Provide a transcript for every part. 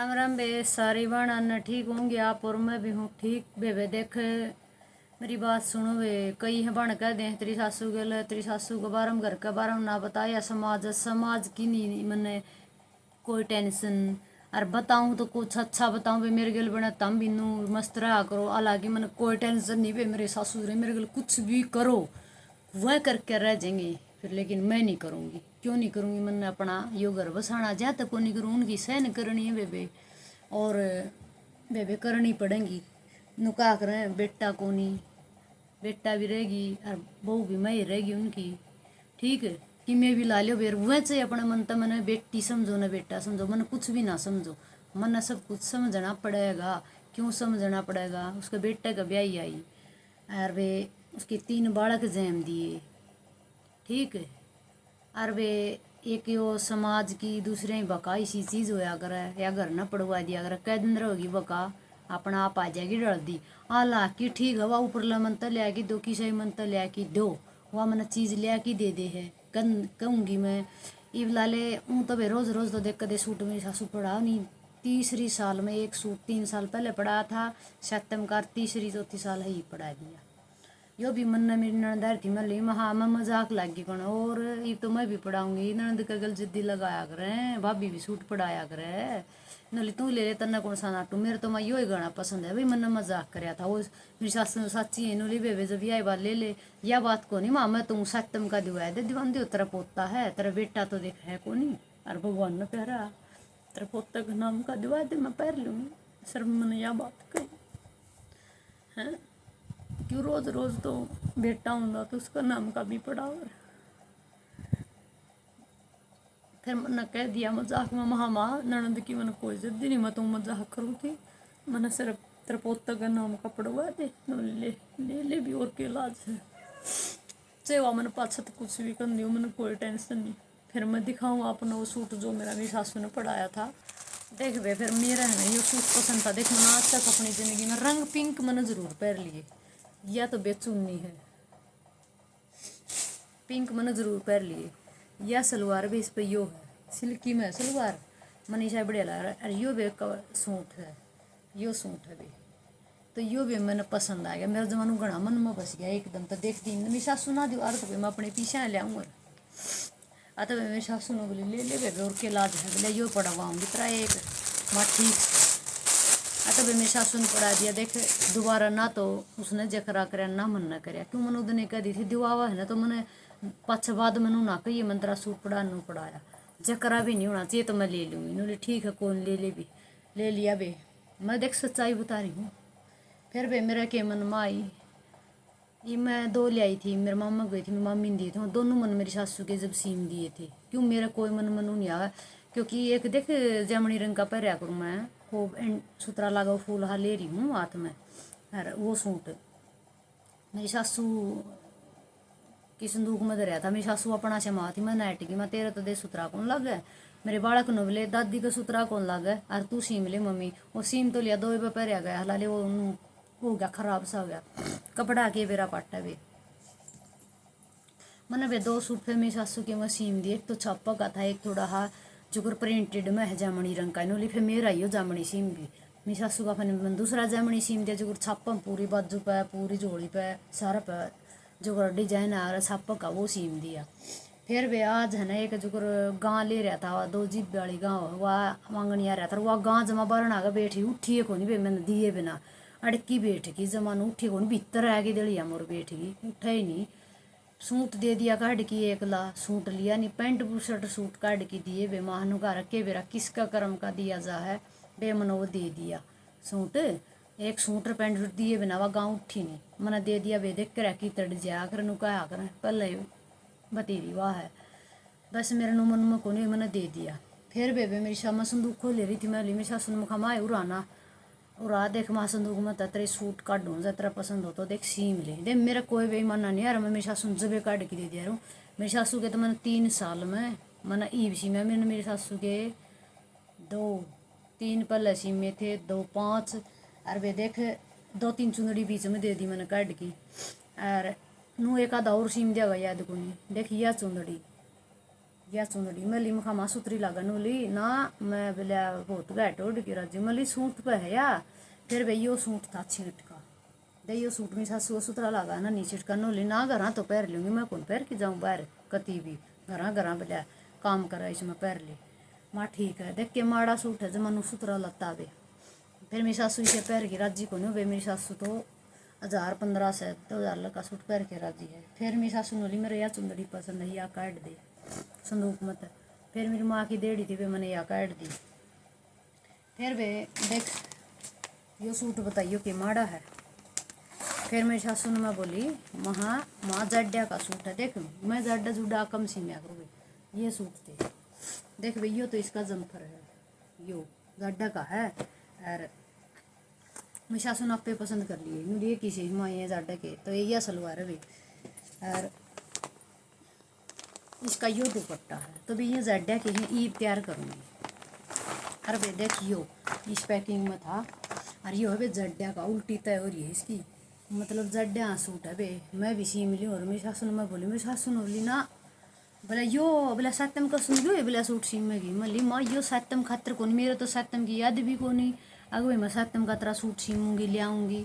राम राम बे सारी बाण ठीक होंगे आप और मैं भी हूँ ठीक बेबे देख मेरी बात सुनो बे कई है बण कह दे तेरी सासू के बारे में घर के बारे में ना बताया समाज की नहीं मैंने कोई टेंशन और बताऊँ तो कुछ अच्छा बताऊँ बे मेरे गल बना तम बिनू मस्त रहा करो हालांकि मैंने कोई टेंशन नहीं बे मेरे सासू रे मेरे गल कुछ भी करो वह करके रह जाएंगे फिर लेकिन मैं नहीं करूँगी क्यों नहीं करूँगी मैंने अपना यो घर बसाना जहाँ तक को नहीं करूँ उनकी सहन करनी है बेबे और बेबे करनी पड़ेगी नुका करें बेटा को नहीं बेटा भी रहेगी और बहू भी मैं ही रहेगी उनकी ठीक है कि मैं भी ला लो बेर वह से अपने मन तो मैंने बेटी समझो ना बेटा समझो मन कुछ भी ना समझो मन सब कुछ समझना पड़ेगा क्यों समझना पड़ेगा उसके बेटे का ब्याह आई और वे उसके 3 बालक जन्म दिए ठीक है और वे एक यो समाज की दूसरे ही बका इसी चीज़ होया करे या घर न पड़वा दिया करे कै दिन रहोगी बका अपना आप आ जाएगी डर दी हालांकि ठीक है वह ऊपर मन तो लिया कि दो की सही मन तो लिया कि दो वह मैंने चीज़ लिया कि दे दे है कहूँगी मैं इब लाले हूँ तो भाई रोज़ रोज़ तो देख कर दे सूट मेरी सासू पड़ा नहीं तीसरी साल में एक सूट 3 साल पहले पड़ा था सप्तम का तीसरी चौथी साल है ही पड़ा दिया यो भी मन मेरी ननदार थी मैं ली हाँ मैं मजाक लगी कौन और ये तो मैं भी पढ़ाऊंगी ननद का गल जिद्दी लगाया करे भाभी भी सूट पढ़ाया करे नली तू ले तना कौन सा नाटू मेरे तो मैं यो ही गाना पसंद है भाई मैंने मजाक कराया था वो मेरी सास साची है नोली बेबे जब यह बात ले ले यह बात को नहीं माँ मैं तुम सत्यम का दिवाया दे दीवान दो तेरा पोता है तेरा बेटा तो देख है को नहीं और भगवान ने प्यारा तेरा पोता का नाम का दिवा दे मैं पैर लूँगी सर मैंने यह बात कही है क्यों रोज रोज तो बेटा होंगे तो उसका नाम का भी पड़ा और फिर मैंने कह दिया मजाक में महामा ननद की मैंने कोई जिद्दी नहीं मैं तुम मजाक करूँ थी मैंने सिर्फ तेरे पोता का नाम का पड़वा दे ले ले ले भी और के इलाज है सेवा मैंने पाछा तो कुछ भी कर दी मैंने कोई टेंशन नहीं फिर मैं दिखाऊँ अपना वो सूट जो मेरी सासू ने पढ़ाया था देख बे फिर मेरा है ना ये सूट पसंद था देख मैंने आज तक अपनी ज़िंदगी में रंग पिंक मैंने ज़रूर पहन लिए या तो बेचुन्नी है पिंक मैंने ज़रूर पहन लिए या सलवार भी इस पे यो है सिल्की में सलवार मनीषा बढ़िया लग रहा है अरे यो भी का सूट है यो सूट है भी तो यो भी मैंने पसंद आ गया मेरा जमानू घना मन में बस गया एकदम तो देखती मेरी सासू ना दो तो मैं अपने पीछे ले आऊँगा आ तो मेरी सासू ने बोली ले ले बेबे और के लाज है बोले यो पढ़वाऊँगी तरह एक माँ ठीक तो भाई मेरी सासू ने पढ़ा दिया देख दोबारा ना तो उसने जकरा कर ना मन ना कराया क्यों मैंने उदने कह दी थी दिवावा है ना तो मैंने पाछे बाद मैनू ना कही मैं तेरा सूट पढ़ाया जकरा भी नहीं होना चाहिए तो मैं ले लूँगी इन्होंने ठीक है कौन ले ले भी ले लिया बे मैं देख सच्चाई बता रही हूँ फिर बे मेरा के मन में आई ये मैं 2 ले आई थी मेरे मामा गई थी मेरी मामी ने दिए थे दोनों मन मेरी सासू के जब सीम दिए थे क्यों मेरा कोई मन मनू नहीं आया क्योंकि एक देख जामनी रंग का पहरा करूँ मैं वो सुतरा लगा फूल हाँ ले रही हूँ हाथ में अरे वो सूट मेरी सासू की संदूक में धरिया था मेरी सासू अपना से माँ थी मैं नाइट की मैं तेरे तो दे सुतरा कौन लग गए मेरे बालक नो बोले दादी का सुतरा कौन लग गए और तू सीम ले मम्मी वो सीम तो लिया 2 रुपये पहरिया गया हला ले वो हो गया खराब सा हो गया कपड़ा के बेरा पाटा भी मैंने वे 2 सूट फिर मेरी सासू के मैं सीम दी एक तो छापा का था एक थोड़ा हा जुगर प्रिंटेड में है जामनी रंग का इन्होंने फिर मेरा ही हो जामनी सीम भी मेरी सासू का फिर दूसरा जामनी सीम दिया जुगर छापा पूरी बाजू पे पूरी जोड़ी पे सारा पे जुगर डिजाइन आ रहा छापा का वो सीम दिया फिर वे आज है ना एक जुगर गाँ ले रहा था 2 जीप वाली गाँव वह मांगनी आ रहा था वह गाँ जमा बारण आगे बैठी उठी है कौन मैंने दिए बिना अड़की बैठ गई जमान उठी कौन भीतर आ गई दलिया मोर बैठ गई उठा ही नहीं सूट दे दिया काट की एक ला सूट लिया नहीं पैंट बुशर्ट सूट काट की दिए बे महानु का रखे बेरा किसका कर्म का दिया जा है बे मनो वो दे दिया सूट एक सूट पैंट दिए बिना वह गाँव उठी नहीं मैंने दे दिया बे देख कर रखी तड़ जा कर नु कहा कर पहले बतेरी वाह है बस मेरे नु मन में को नहीं मैंने दे दिया फिर बेबे मेरी शामा संदूक खोल ले रही थी मैं ली मेरी सासू ने खमा उड़ाना और आ देख माँ संदूक में तेरे सूट काटूँ जब तेरा पसंद हो तो देख सीम ले दे मेरा कोई बेईमाना नहीं यार मैं मेरी सासू जबे काट के दे दिया हूँ मेरी सासू के तो मैंने 3 साल में मैंने ईब सी में मैंने मेरी सासू के 2 3 पहले सीम में थे 2 5 और वे देख 2 3 चुंदड़ी बीच में दे दी मैंने काट की और नू एक आधा और सीम दिया याद को नहीं देख यह चुंदड़ी या चुंदड़ी मली मखा माँ सुतरी लागन वाली ना मैं बोलिया बहुत घैट उड़ के राजी मली सूट पे है या फिर भाई यो सूट था छीट का दे यो सूट में सासू सुतरा लगा ना नीचे करने वाली ना घर तो पैर लूँगी मैं कौन पैर के जाऊँ बाहर कती भी घर घर बोलिया काम करा इसमें पैर ली माँ ठीक है देख के माड़ा सूट है जो मनु सुतरा लता वे फिर मेरी सासू इसे पैर की राजी को नहीं मेरी सासू तो 1000-1500 से 2000 का सूट पैर के राजी है। फिर मेरी सासू ने बोली मेरे या चुंदड़ी पसंद है या काट दे संदूक मत। फिर मेरी माँ की देड़ी थी वे मैंने या काट दी। फिर वे देख यो सूट बताइयो कि माड़ा है। फिर मेरी सासू ने मैं बोली माँ जड्डा का सूट है देख मैं जड्डा जुड्डा कम सी में करूँगी ये सूट थे देख भाई यो तो इसका जम्फर है यो जड्डा का है और मेरी सासू ने आपे पसंद कर लिए मुझे किसी माँ ये जाडा के तो ये सलवार है भाई और इसका यो दुपट्टा है तो भाई ये जाडा के हैं ईद तैयार करूँगी। अरे भाई देखियो इस पैकिंग में था और यो है भाई जड्डा का उल्टी तय हो रही है इसकी मतलब जड्डा सूट है भाई मैं भी सी मिली और मेरी सासू ने मैं बोली मेरी सासू ने बोली ना बोला यो बोला सातम का सुन लो बोला सूट सीमेगी मल्ली माँ यो सातम खातर कौन मेरा तो सातम की याद भी को नहीं अगर भाई मैं सातम का तरह सूट सीमूंगी ले आऊँगी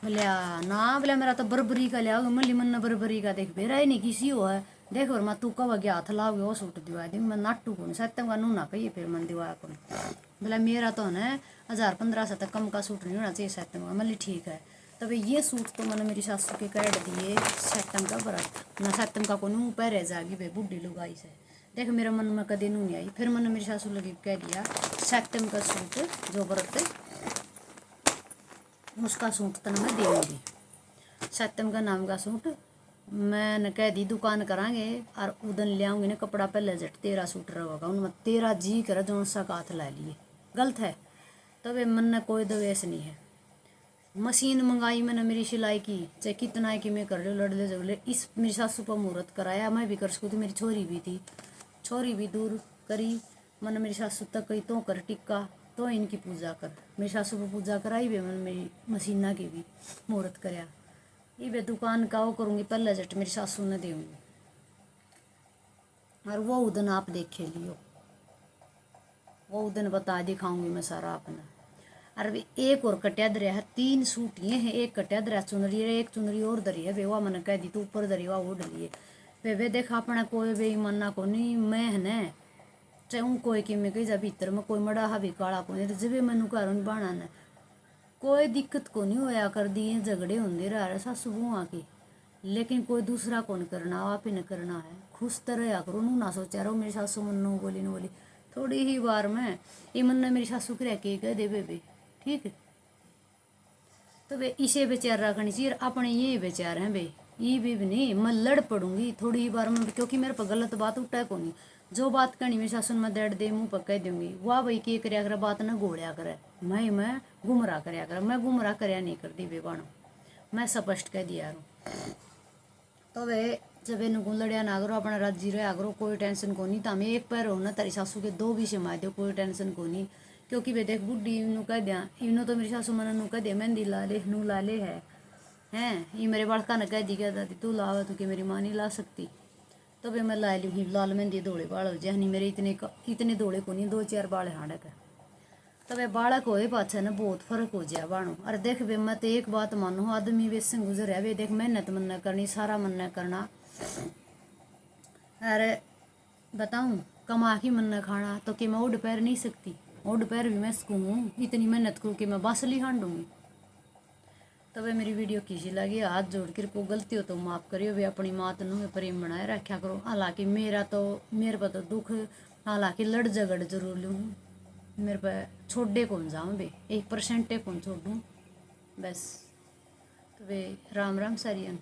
बोले ना बोला मेरा तो बरबरी का ले आओगे मल्ली मन्ना बरबरी का देख बेरा ही नहीं किसी हो है देख और मैं तू कब गया हाथ लाओगे वो सूट दिवा दी मैं नाटू को नहीं सातम का नूना कहिए फिर मन दिवा को बोला मेरा तो है 1000-1500 तक कम का सूट नहीं होना चाहिए सातम का मल्ली ठीक है। तो भाई ये सूट तो मैंने मेरी सासू के काट दिए सातम का बरत ना सातम का को नू पैर जागी भाई बुढ़ी लुगाई से देख मेरे मन में कदे नू नहीं आई। फिर मैंने मेरी सासू लगी कह दिया सातम का सूट जो बरत उसका सूट तो मैं देंगी सातम का नाम का सूट मैंने कह दी दुकान करांगे और उदन ले आऊँगी ना कपड़ा पहले जट 13 सूट रहेगा उनमें 13 जी कर जो सा का हाथ ला लिए गलत है तो वे मन ने कोई दवेश नहीं है। मशीन मंगाई मैंने मेरी सिलाई की चाहे कितना है कि मैं कर लो लड़ ले जगले इस मेरी सासू पर मुहूर्त कराया मैं भी कर सकूँ थी मेरी छोरी भी थी छोरी भी दूर करी मैंने मेरी सासू तक कही तो कर टिक्का तो इनकी पूजा कर मेरी सासू को पूजा कराई भी मैंने मेरी मशीना की भी मुहूर्त कराया ये वे दुकान का वो करूँगी पहले जट मेरी सासू ने देंगी और वो उदन आप देखे लियो वो उदन बता दिखाऊंगी मैं सारा अपना। अरे एक और कटिया दरिया है 3 सूट ये हैं एक कटिया दरिया चुनरी है एक चुनरी और दरी है बेवा मैंने कह दी तू ऊपर दरी वा वो डलिए वे देखा अपना कोई बे मना को नहीं मैं है न चाहे कोई कि मैं कही जा भीतर में कोई मड़ा हा भी काला को नहीं तो जब मैनू घर नहीं बना न कोई दिक्कत को नहीं होया कर दी झगड़े होंगे रहा सासू बुआ की लेकिन कोई दूसरा कौन करना आप ही न करना है खुश तरह करो नू ना सोचा रहो मेरी सासू मन बोली न बोली थोड़ी ही बार में ये मन मेरी सासू के रह के कह दे बेबे ठीक है। तो वे इसे विचार रखनी चाहिए अपने ये विचार हैं भाई ये भी नहीं मैं लड़ पड़ूंगी थोड़ी ही बार में क्योंकि मेरे पर गलत बात उठा को नहीं जो बात करनी मेरी सासू में दर्द दे मुँह पर कह दूंगी वाह भाई के कराया करे बात ना गोड़िया करे मैं गुमराह कराया करे मैं गुमराह कराया नहीं करती वे बाणो मैं स्पष्ट कह दिया रू। तो वे जब इन लड़िया ना करो अपना राजी रहा करो कोई टेंशन को नहीं तो हमें एक पैर हो ना तारी सासू के 2 भी सिमा दो कोई टेंशन को नहीं क्योंकि वे देख बुढ़ी इनू कह दिया इनो तो मेरी सासू मन नू कह दिया मेहंदी ला ले नू ला ले है हैं ये मेरे बड़का ने कह दी क्या दादी तू लावा तू कि मेरी माँ नहीं ला सकती तो वे मैं ला ली लाल मेहंदी दौड़े बाल जहनी मेरे इतने दौड़े को नहीं 2-4 बाल हाड़क है। तो वे बालक होए पाछे ना बहुत फर्क हो जाए बाणो। अरे देख वे मैं तो एक बात मानो आदमी वे से गुजर है वे देख मेहनत मन करनी सारा मन करना अरे बताऊँ कमा की मन खाना तो कि मैं उड़ पैर नहीं सकती उड़ पैर भी मैं सकूँ इतनी मेहनत करूँ कि मैं बासली हांडूंगी। तो वे मेरी वीडियो किसी लगी हाथ जोड़ कर को गलती हो तो माफ़ करियो वे अपनी मात नू प्रेम बनाए रखा करो। हालांकि मेरे पर तो दुख हालांकि लड़ झगड़ जरूर लूँ मेरे पर छोड़े कौन जाऊँ बे 1% कौन छोड़ूँ बस। तो वे राम राम सारियन।